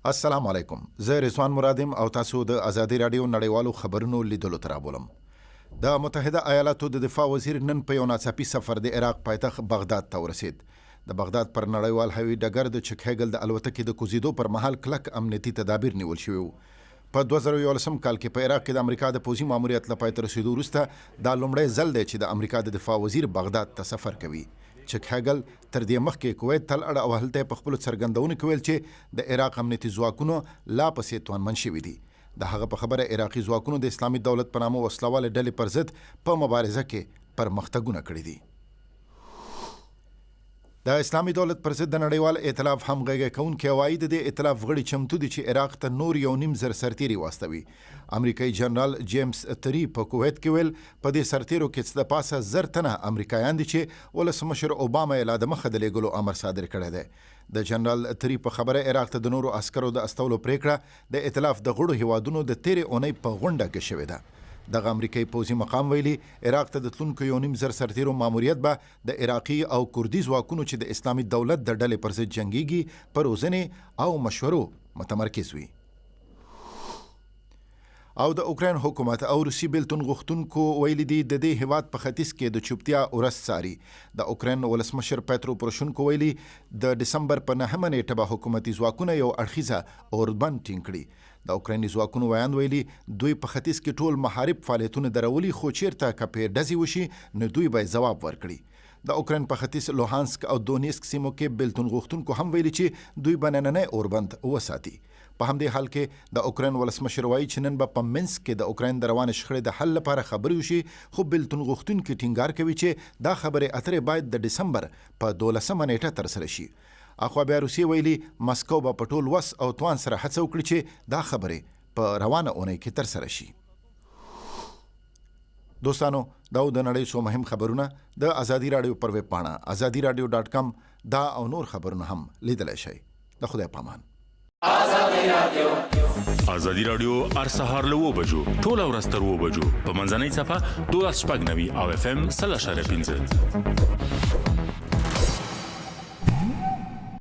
السلام علیکم. زه رضوان مرادم او تاسو د ازادي رادیو نړیوالو خبرونو لیدلو ته رابولم. د متحده ایالاتو د دفاع وزیر نن په یو ناڅاپي سفر د عراق پایتخت بغداد ته ورسید. د بغداد پر نړیوال هوایي ډګر د چک هیګل د الوتکې د کوزیدو پر مهال کلک امنیتي تدابیر نیول شوي وو. په 2011 کال کې په عراق کې د امریکا د پوځي ماموریت له پای ته رسیدو وروسته دا لومړی ځل دی چې د امریکا د دفاع وزیر بغداد ته سفر کوي. چک هیګل تر دې مخکې کویت ته لاړ او هلته په خپلو څرګندونو کې ویل چې د عراق امنیتي ځواکونو لا پسې توانمن شوي دي. د هغه په خبره عراقي ځواکونو د اسلامي دولت په نامه وسلوالې ډلې پر ضد په مبارزه کې پرمختګونه کړي دي. د اسلامي دولت پر ضد د نړیوال ائتلاف همغږي کوونکي وایي د دې ائتلاف غړي چمتو دي چې عراق ته نور 1.5 زره سرتیري واستوي. امریکایي جنرال جیمز تری په کویت کې ویل په دې سرتیرو کې د پاسه 1000 تنه امریکایان دي چې ولسمشر اوباما یې لا د مخه د لیږلو امر صادر کړی دی. د جنرال تری په خبره عراق ته د نورو عسکرو د استولو پریکړه د ائتلاف د غړو هیوادونو د تیرې اونۍ په غونډه کې شوې ده. دغه امریکایي پوځي مقام ویلي عراق ته د تلونکو 1.5 زره سرتیرو ماموریت به د عراقي او کردي ځواکونو چې د اسلامي دولت د ډلې پر ضد جنګیږي په روزنې او مشورو متمرکز وي. او د اوکراین حکومت او روسي بیلتون غوښتونکو ویلي دي د دې هیواد په ختیځ کې د چوپتیا ورځ څاري. د اوکراین ولسمشر پیترو پروشنکو ویلي د ډسمبر په 9مه نیټه به حکومتي ځواکونه یو اړخیزه اوربند ټینګ کړي. د اوکرایني ځواکونو ویاند ویلي دوی په ختیځ کې ټول محارب فعالیتونه درولي، خو چیرته که پرې ډزې وشي نو دوی به ځواب ورکړي. د اوکراین په ختیځ لوهانسک او دونیسک سیمو کې بیلتون غوښتونکو هم ویلي چې دوی به نننی اوربند وساتي. په همدې حال کې د اوکراین ولسمشر وایي چې نن به په منسک کې د اوکراین د روانې شخړې د حل لپاره خبرې وشي، خو بیلتون غوښتونکي ټینګار کوي چې دا خبرې اترې باید د ډسمبر په 12مه نیټه ترسره شي. اخوا بیا روسیې ویلي مسکو به په ټول وس او توان سره هڅه وکړي چې دا خبرې په روانه اونۍ کې ترسره شي. دوستانو، دا د نړۍ څو مهم خبرونه د ازادي رادیو پر ویب پاڼه azadiradio.com دا او نور خبرونه هم لیدلی شئ. د خدای پامان. ازادي رادیو هر سهار له 9 بجو ټول ورځ تر 9 بجو په منځنۍ صفحه 12:90 او FM 3.5.